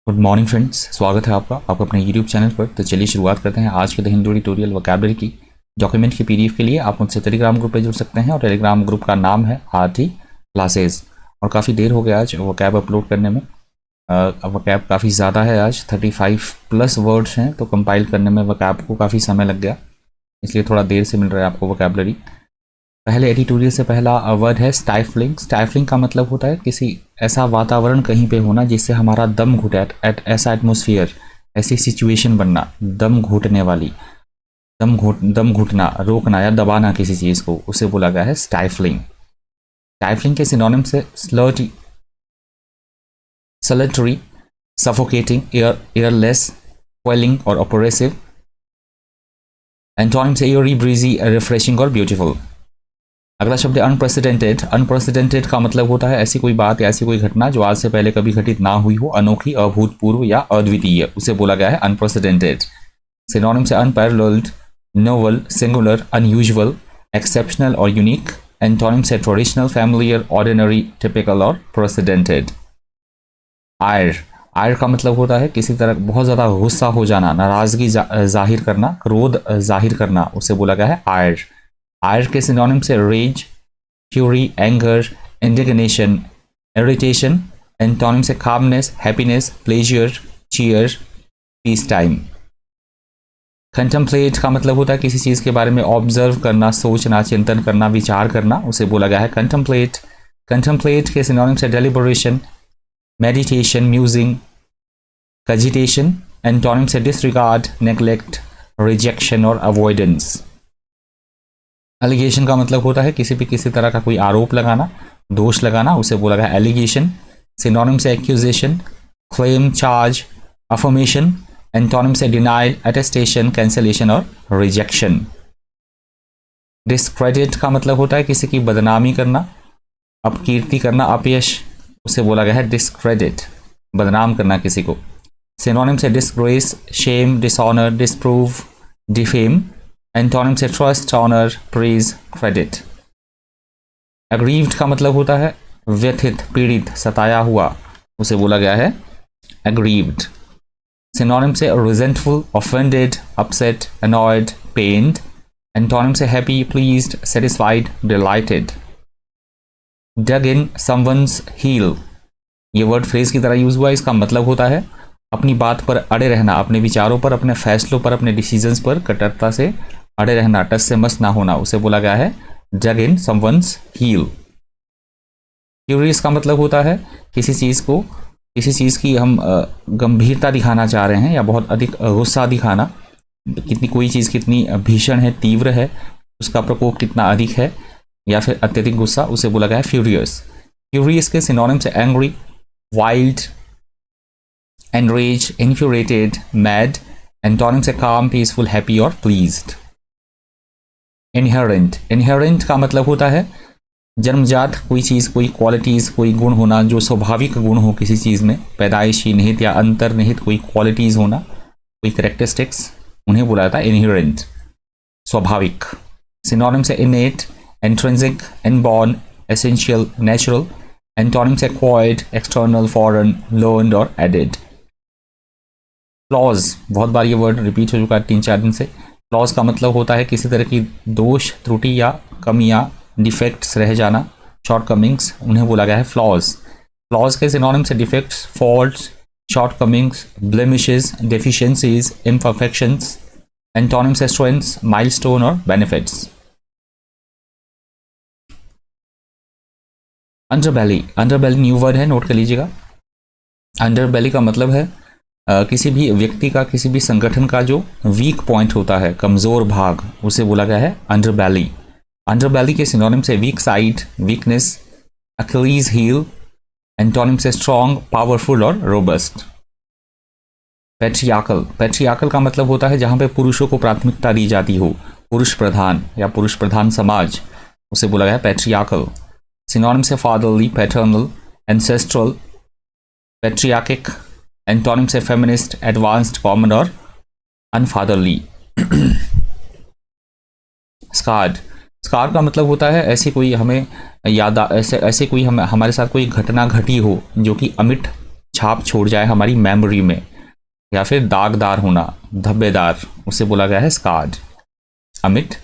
Good morning friends, स्वागत है आपका अपने यूट्यूब चैनल पर। तो चलिए शुरुआत करते हैं आज के द हिंदू ट्यूटोरियल वोकैबुलरी की डॉक्यूमेंट की पीडीएफ के लिए। आप मुझसे टेलीग्राम ग्रुप पे जुड़ सकते हैं और टेलीग्राम ग्रुप का नाम है आरटी क्लासेस। और काफ़ी देर हो गया आज वोकैब अपलोड करने में। वोकैब काफ़ी ज़्यादा है, आज 35 प्लस वर्ड्स हैं, तो कंपाइल करने में वोकैब को काफ़ी समय लग गया, इसलिए थोड़ा देर से मिल रहा है आपको वोकैबुलरी। पहले एडिटोरियल से पहला वर्ड है स्टाइफलिंग। स्टाइफलिंग का मतलब होता है किसी ऐसा वातावरण कहीं पे होना जिससे हमारा दम घुटे, ऐसा एटमोसफियर, ऐसी सिचुएशन बनना, दम घुटने वाली, दम घुटना, रोकना या दबाना किसी चीज़ को, उसे बोला गया है स्टाइफलिंग। स्टाइफलिंग के सिनोनिम से सलेटरी, सफोकेटिंग, एयरलेस, क्वेलिंग और ऑपरेसिव। एंटोनिम से एयरी, ब्रीजी, रिफ्रेशिंग और ब्यूटीफुल। अगला शब्द है अनप्रेसिडेंटेड। अनप्रेसिडेंटेड का मतलब होता है ऐसी कोई बात या ऐसी कोई घटना जो आज से पहले कभी घटित ना हुई हो, अनोखी, अभूतपूर्व या अद्वितीय, उसे बोला गया है अनप्रेसिडेंटेड। सिनोनिम से unparalleled, novel, singular, unusual, exceptional और यूनिक। एंटोनिम से ट्रेडिशनल, फैमिलियर, ऑर्डिनरी, टिपिकल और प्रेसिडेंटेड। आयर। आयर का मतलब होता है किसी तरह बहुत ज़्यादा गुस्सा हो जाना, नाराज़गी जाहिर करना, क्रोध जाहिर करना, उसे बोला गया है आयर। आयर के सिनोनिम से rage, fury, anger, indignation, irritation. Antonym से calmness, happiness, pleasure, cheer, peace time. Contemplate का मतलब होता है किसी चीज़ के बारे में ऑब्जर्व करना, सोचना, चिंतन करना, विचार करना, उसे बोला गया है कंटेम्पलेट। कंटेम्पलेट के सिनोनिम से डेलिबरेशन, मेडिटेशन, म्यूजिंग, कजिटेशन। एंटोनिम से डिसरिगार्ड, नेग्लेक्ट, रिजेक्शन और अवॉइडेंस। एलिगेशन का मतलब होता है किसी तरह का कोई आरोप लगाना, दोष लगाना, उसे बोला गया एलिगेशन। सिनोनिम से accusation, claim, charge, affirmation. Antonym से डिनाइल, अटेस्टेशन, कैंसलेशन और रिजेक्शन। डिस्क्रेडिट का मतलब होता है किसी की बदनामी करना, अपकीर्ति करना, अपयश, उसे बोला गया है डिस्क्रेडिट, बदनाम करना किसी को। सिनोनिम से disgrace, shame, dishonour, disprove, defame. Antonym से trust, honour, praise, credit. Aggrieved का मतलब होता है व्यथित, पीड़ित, सताया हुआ, उसे बोला गया है एग्रीव्ड। सिनोनिम से resentful, offended, upset, annoyed, pained. Antonym से happy, pleased, satisfied, delighted. Dug in someone's heel, ये वर्ड फ्रेज की तरह यूज हुआ। इसका मतलब होता है अपनी बात पर अड़े रहना, अपने विचारों पर, अपने फैसलों पर, अपने डिसीजंस पर कट्टरता से अड़े रहना, टस से मस ना होना, उसे बोला गया है डग इन समवन्स हील। क्यूरियस का मतलब होता है किसी चीज़ की हम गंभीरता दिखाना चाह रहे हैं या बहुत अधिक गुस्सा दिखाना, कोई चीज़ कितनी भीषण है, तीव्र है, उसका प्रकोप कितना अधिक है, या फिर अत्यधिक गुस्सा, उसे बोला गया है फ्यूरियस। फ्यूरियस के सिनोनिम से angry, wild, enraged, infuriated, mad। Antonym से calm, peaceful, happy और pleased। inherent का मतलब होता है जन्मजात कोई चीज़, कोई क्वालिटीज़, कोई गुण होना जो स्वाभाविक गुण हो किसी चीज़ में, पैदाइशी, निहित या अंतर्निहित कोई क्वालिटीज़ होना, कोई करेक्टरिस्टिक्स, उन्हें बोला जाता है इनहेरेंट, स्वाभाविक। सिनोनिम से innate, intrinsic, inborn, essential, natural। Antonym से acquired, external, foreign, learned और added। फ्लॉज, बहुत बार ये वर्ड रिपीट हो चुका है 3-4 दिन से। फ्लॉज का मतलब होता है किसी तरह की दोष, त्रुटि या कमियां, डिफेक्ट्स रह जाना, शॉर्टकमिंग्स, उन्हें बोला गया है फ्लॉज। फ्लॉज के सिनोनिम से defects, faults, shortcomings, blemishes, deficiencies, imperfections. Antonym से स्ट्रेंथ्स, माइलस्टोन और बेनिफिट्स। अंडरबेली न्यू वर्ड है, नोट कर लीजिएगा। अंडरबेली का मतलब है किसी भी व्यक्ति का, किसी भी संगठन का जो वीक पॉइंट होता है, कमज़ोर भाग, उसे बोला गया है अंडरबेली। अंडरबेली के सिनोनिम से weak side, weakness, Achilles heel. Antonym से स्ट्रॉन्ग, पावरफुल और रोबस्ट। पैट्रियार्कल का मतलब होता है जहाँ पे पुरुषों को प्राथमिकता दी जाती हो, पुरुष प्रधान या पुरुष प्रधान समाज, उसे बोला गया है पैट्रियार्कल। सिनोनिम से फादरली, पैटर्नल, एंसेस्ट्रल, पैट्रियार्किक। एंटोनिम से फेमिनिस्ट, एडवांस्ड, कॉमन और अनफादरली। स्कार्ड का मतलब होता है ऐसी कोई हमें याद, ऐसे कोई हमारे साथ कोई घटना घटी हो जो कि अमिट छाप छोड़ जाए हमारी मेमोरी में, या फिर दागदार होना, धब्बेदार, उसे बोला गया है स्कार्ड। अमिट,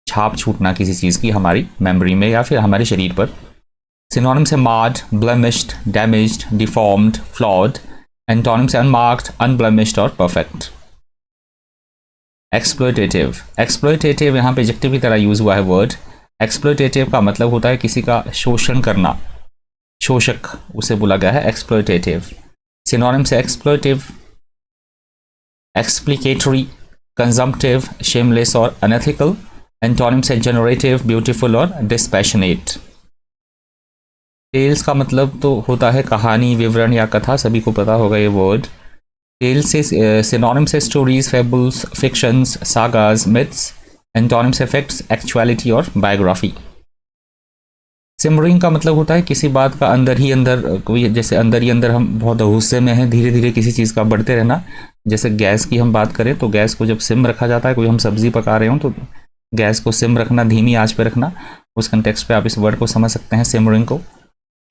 छाप छूटना किसी चीज़ की हमारी मेमोरी में या फिर हमारे शरीर पर। सिनोनिम्स है marred, blemished, damaged, deformed, flawed. Antonyms है अनमार्क्ड, अनब्लेमिश्ड और परफेक्ट। एक्सप्लॉयटेटिव, एक्सप्लॉयटेटिव यहाँ पे एडजेक्टिव की तरह यूज हुआ है वर्ड। एक्सप्लॉयटेटिव का मतलब होता है किसी का शोषण करना, शोषक, उसे बोला गया है एक्सप्लॉयटेटिव। सिनोनिम्स है एक्सप्लॉयटिव, एक्सप्लिकेटरी, कंजम्पटिव, शेमलेस और अनएथिकल। एंटोनिम्स है जनरेटिव, ब्यूटीफुल और डिस्पैशनेट। टेल्स का मतलब तो होता है कहानी, विवरण या कथा, सभी को पता होगा ये वर्ड। टेल्स से सिनोनिम्स है stories, fables, fictions, sagas, myths. Antonyms है फैक्ट्स, एक्चुअलिटी और बायोग्राफी। सिमरिंग का मतलब होता है किसी बात का अंदर ही अंदर, कोई जैसे अंदर ही अंदर हम बहुत गुस्से में हैं, धीरे धीरे किसी चीज़ का बढ़ते रहना। जैसे गैस की हम बात करें तो गैस को जब सिम रखा जाता है, कोई हम सब्जी पका रहे हो तो गैस को सिम रखना, धीमी आंच पे रखना, उस कंटेक्स्ट पे आप इस वर्ड को समझ सकते हैं सिमरिंग को।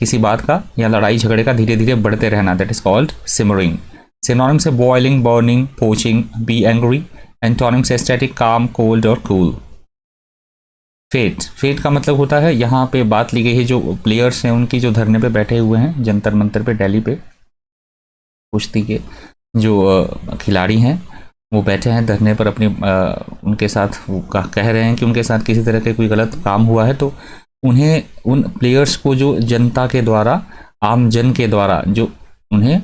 किसी बात का या लड़ाई झगड़े का धीरे धीरे बढ़ते रहना, that is called simmering. Synonyms से boiling, burning, poaching, be angry. Antonyms से स्टैटिक, काम, कोल्ड और कूल। फेट, फेट का मतलब होता है यहाँ पे बात ली गई है जो प्लेयर्स हैं उनकी, जो धरने पे बैठे हुए हैं जंतर मंतर पे दिल्ली पे, कुश्ती के जो खिलाड़ी हैं वो बैठे हैं धरने पर अपनी उनके साथ वो कह रहे हैं कि उनके साथ किसी तरह के कोई गलत काम हुआ है, तो उन्हें, उन प्लेयर्स को जो जनता के द्वारा, आम जन के द्वारा जो उन्हें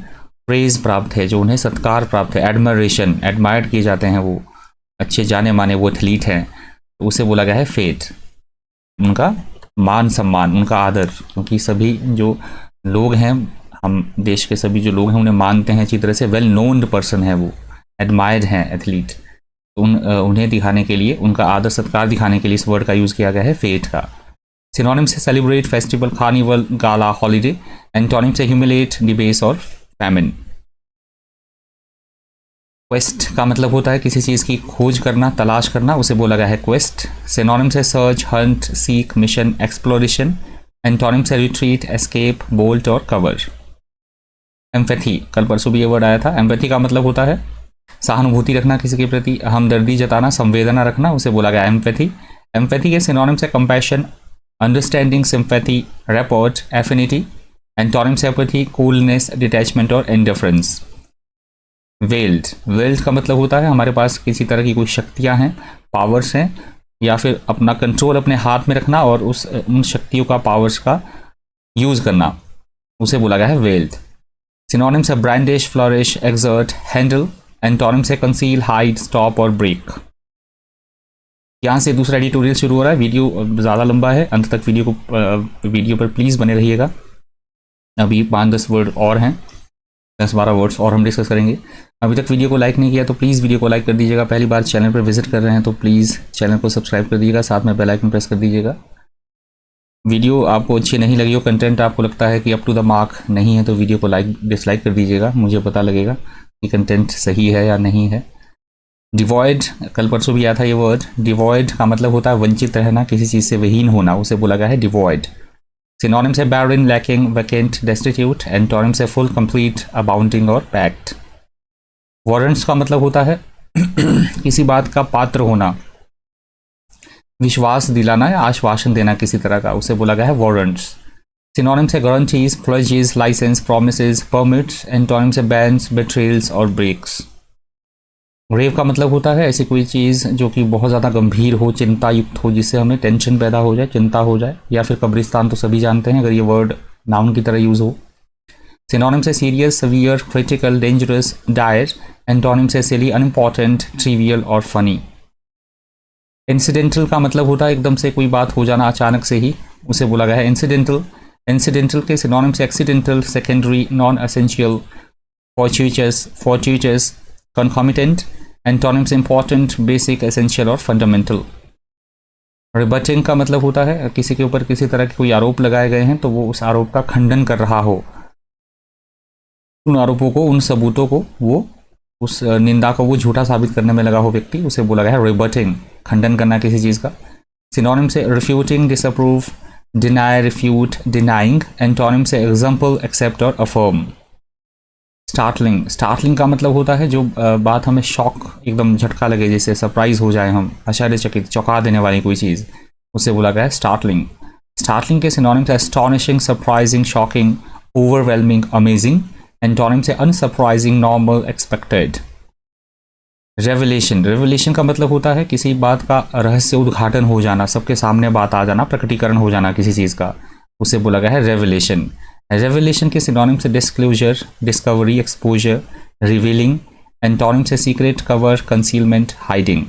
प्रेज प्राप्त है, जो उन्हें सत्कार प्राप्त है, एडमरेशन, एडमायर्ड किए जाते हैं, वो अच्छे जाने माने वो एथलीट हैं, तो उसे बोला गया है फेट। उनका मान सम्मान, उनका आदर, क्योंकि सभी जो लोग हैं, हम देश के सभी जो लोग हैं उन्हें मानते हैं अच्छी तरह से, वेल नोन्ड पर्सन है वो, एडमायर्ड हैं एथलीट, तो उन्हें दिखाने के लिए, उनका आदर सत्कार दिखाने के लिए इस वर्ड का यूज़ किया गया है फेट का। सिनोनिम से सेलिब्रेट, फेस्टिवल, कार्निवल, गाला, हॉलीडे। एंटोनिम से ह्यूमिलेट, डिबेस और फैमिन। क्वेस्ट का मतलब होता है किसी चीज़ की खोज करना, तलाश करना, उसे बोला गया है क्वेस्ट। सिनोनिम से search, Hunt, seek, mission, exploration. Antonym से रिट्रीट, एस्केप, बोल्ट और कवर। एम्पैथी, कल परसों भी ये वर्ड आया था। एम्पैथी का मतलब होता है सहानुभूति रखना, किसी के प्रति हमदर्दी जताना, संवेदना रखना, उसे बोला गया एम्पैथी। एम्पैथी के सिनोनिम से compassion, understanding, sympathy, rapport, affinity. Antonym से एपैथी, कूलनेस, डिटैचमेंट और इंडिफरेंस। वेल्ड, वेल्ड का मतलब होता है हमारे पास किसी तरह की कोई शक्तियां हैं, पावर्स हैं, या फिर अपना कंट्रोल अपने हाथ में रखना और उन शक्तियों का, पावर्स का यूज़ करना, उसे बोला गया है वेल्ड। सिनोनिम्स है ब्रांडिश, फ्लरिश, एक्सर्ट, हैंडल। एंटोनिम्स है कंसील, हाइड, स्टॉप और ब्रेक। यहाँ से दूसरा एडिटोरियल शुरू हो रहा है। वीडियो ज़्यादा लंबा है, अंत तक वीडियो पर प्लीज़ बने रहिएगा। अभी 5-10 वर्ड और हैं, 10-12 वर्ड्स और हम डिस्कस करेंगे। अभी तक वीडियो को लाइक नहीं किया तो प्लीज़ वीडियो को लाइक कर दीजिएगा। पहली बार चैनल पर विजिट कर रहे हैं तो प्लीज़ चैनल को सब्सक्राइब कर दीजिएगा, साथ में बेल आइकन प्रेस कर दीजिएगा। वीडियो आपको अच्छी नहीं लगी हो, कंटेंट आपको लगता है कि अप टू द मार्क नहीं है, तो वीडियो को डिसलाइक कर दीजिएगा, मुझे पता लगेगा कि कंटेंट सही है या नहीं है। डिवॉइड, कल परसों भी आया था ये वर्ड। डिवॉइड का मतलब होता है वंचित रहना, किसी चीज़ से विहीन होना, उसे बोला गया है डिवॉइड। सिनोनिम्स है बैरन, लैकिंग, वैकेंट, डेस्टिट्यूट। एंटोनिम्स है फुल, कंप्लीट, अबाउंडिंग और पैक्ट। वारंट्स का मतलब होता है किसी बात का पात्र होना, विश्वास दिलाना या आश्वासन देना किसी तरह का, उसे बोला गया है वारंट्स। सिनोनिम्स है guarantees, pledges, licence, promises, permits. Antonyms है बैन्स, बेट्रेल्स और ब्रेक्स। ग्रेव का मतलब होता है ऐसी कोई चीज़ जो कि बहुत ज़्यादा गंभीर हो, चिंता युक्त हो, जिससे हमें टेंशन पैदा हो जाए, चिंता हो जाए। या फिर कब्रिस्तान तो सभी जानते हैं अगर ये वर्ड नाउन की तरह यूज़ हो। सिनोनिम्स है serious, severe, critical, dangerous, dire. Antonyms है सिली, अनइम्पॉर्टेंट, ट्रिवियल और फनी। इंसिडेंटल का मतलब होता है एकदम से कोई बात हो जाना अचानक से ही, उसे बोला गया है इंसिडेंटल। इंसिडेंटल के synonyms accidental, secondary, non essential, fortuitous, concomitant. Antonyms important, basic, essential और फंडामेंटल। रिबटिंग का मतलब होता है किसी के ऊपर किसी तरह के कोई आरोप लगाए गए हैं तो वो उस आरोप का खंडन कर रहा हो, उन आरोपों को, उन सबूतों को, वो उस निंदा को वो झूठा साबित करने में लगा हो व्यक्ति, उसे बोला गया है रिबटिंग, खंडन करना किसी चीज़ का। सिनोनिम से refuting, disapprove, deny, refute, denying. Antonym से एग्जाम्पल, एक्सेप्ट और अफर्म। स्टार्टलिंग, स्टार्टलिंग का मतलब होता है जो बात हमें शॉक, एकदम झटका लगे, जैसे सरप्राइज हो जाए, हम आश्चर्यचकित, चौंका देने वाली कोई चीज़, उसे बोला गया है स्टार्टलिंग। स्टार्टलिंग के सिनोनिम्स है astonishing, surprising, shocking, overwhelming, amazing. Antonyms है अनसरप्राइजिंग, नॉर्मल, एक्सपेक्टेड। रेवलेशन, रेवलेशन का मतलब होता है किसी बात का रहस्य उद्घाटन हो जाना, सबके सामने बात आ जाना, प्रकटीकरण हो जाना किसी चीज़ का, उसे बोला गया है रेवलेशन। रेवलेशन के सिनोनिम से disclosure, discovery, exposure, revealing. Antonym से secret, cover, concealment, hiding.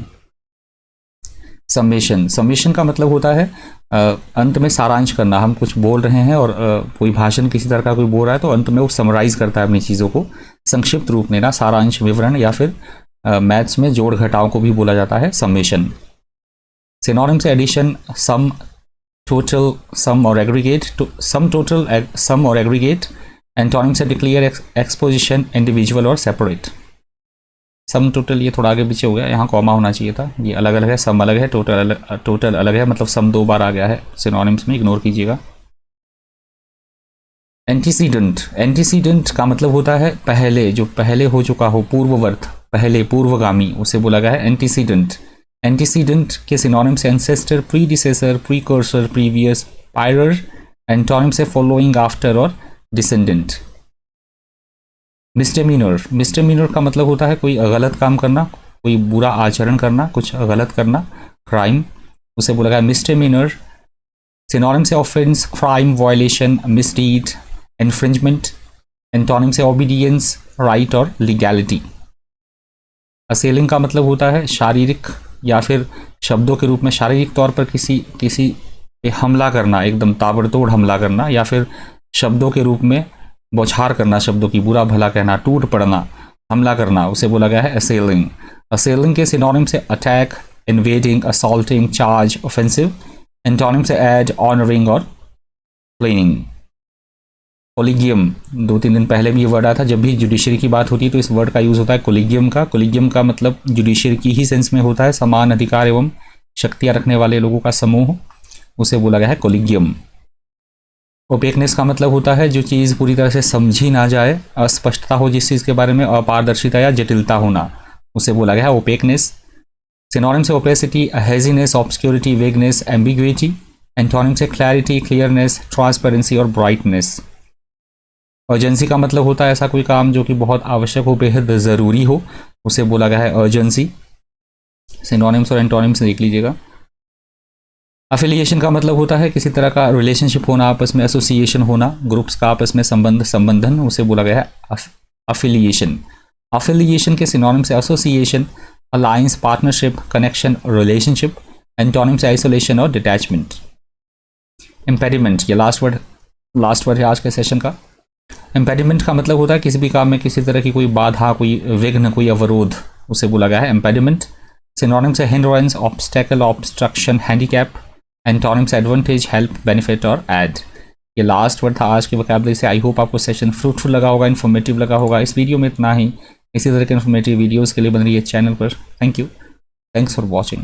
Summation, summation का मतलब होता है अंत में सारांश करना। हम कुछ बोल रहे हैं और कोई भाषण किसी तरह का कोई बोल रहा है तो अंत में वो समराइज करता है अपनी चीज़ों को, संक्षिप्त रूप देना, सारांश, विवरण, या फिर मैथ्स में जोड़ घटाव को भी बोला जाता है समेशन। सिनोनिम से एडिशन, सम, टोटल, सम और एग्रीगेट, सम, टोटल, सम और एग्रीगेट। एंटोनिम से डिक्लेयर, एक्सपोजिशन, इंडिविजुअल और सेपरेट। सम टोटल ये थोड़ा आगे पीछे हो गया, यहाँ कॉमा होना चाहिए था, ये अलग अलग है, सम अलग है, टोटल अलग है, मतलब सम 2 बार आ गया है सिनोनिम्स में, इग्नोर कीजिएगा। एंटीसीडेंट, एंटीसीडेंट का मतलब होता है पहले, जो पहले हो चुका हो, पूर्ववर्त, पहले, पूर्वगामी, उसे बोला गया है एंटीसीडेंट। एंटीसीडेंट के सिनोनिम से ancestor, predecessor, precursor, previous, prior. Antonym से फॉलोइंग, आफ्टर और डिसेंडेंट। मिस्टेमिनर, मिस्टेमिनर का मतलब होता है कोई गलत काम करना, कोई बुरा आचरण करना, कुछ गलत करना, क्राइम, उसे बोला गया मिस्टेमिनर। सिनोनिम से offence, crime, violation, misdeed, infringement. Antonym से ओबीडियंस, राइट और लीगैलिटी। असेलिंग का मतलब होता है शारीरिक या फिर शब्दों के रूप में शारीरिक तौर पर किसी पे हमला करना, एकदम ताबड़तोड़ हमला करना, या फिर शब्दों के रूप में बौछार करना, शब्दों की बुरा भला कहना, टूट पड़ना, हमला करना, उसे बोला गया है असेलिंग। असेलिंग के सिनोनिम से attack, invading, assaulting, charge, offensive. Antonym से ऐड, ऑनरिंग और प्लेनिंग। कोलिगियम, 2-3 दिन पहले भी ये वर्ड आया था, जब भी जुडिशरी की बात होती है तो इस वर्ड का यूज़ होता है कोलिगियम का। कोलिगियम का मतलब जुडिशरी की ही सेंस में होता है, समान अधिकार एवं शक्तियाँ रखने वाले लोगों का समूह, उसे बोला गया है कोलिगियम। ओपेकनेस का मतलब होता है जो चीज़ पूरी तरह से समझी ना जाए, अस्पष्टता हो जिस चीज़ के बारे में, अपारदर्शिता या जटिलता होना, उसे बोला गया है ओपेकनेस। सिनोनिम से opacity, haziness, obscurity, vagueness, ambiguity. Antonym से क्लैरिटी, क्लियरनेस, ट्रांसपेरेंसी और ब्राइटनेस। अर्जेंसी का मतलब होता है ऐसा कोई काम जो कि बहुत आवश्यक हो, बेहद ज़रूरी हो, उसे बोला गया है अर्जेंसी। सिनोनिम्स और एंटोनिम्स देख लीजिएगा। अफिलिएशन का मतलब होता है किसी तरह का रिलेशनशिप होना, आपस में एसोसिएशन होना, ग्रुप्स का आपस में संबंधन, उसे बोला गया है अफिलिएशन। अफिलिएशन के सिनोनिम से association, alliance, partnership, connection, relationship. Antonym से आइसोलेशन और डिटैचमेंट। इम्पेडिमेंट, ये लास्ट वर्ड है आज के सेशन का। इम्पेडिमेंट का मतलब होता है किसी भी काम में किसी तरह की कोई बाधा, कोई विघ्न, कोई अवरोध, उसे बोला गया है इम्पेडिमेंट। सिनोनिम से hindrance, obstacle, obstruction, handicap. Antonym से एडवांटेज, हेल्प, बेनिफिट और ऐड। ये लास्ट वर्ड था आज की वोकैबुलरी से। आई होप आपको सेशन फ्रूटफुल लगा होगा, इन्फॉर्मेटिव लगा होगा। इस वीडियो में इतना ही। इसी तरह के इन्फॉर्मेटिव वीडियोज़ के लिए बन रही है चैनल पर। Thank you, thanks for watching.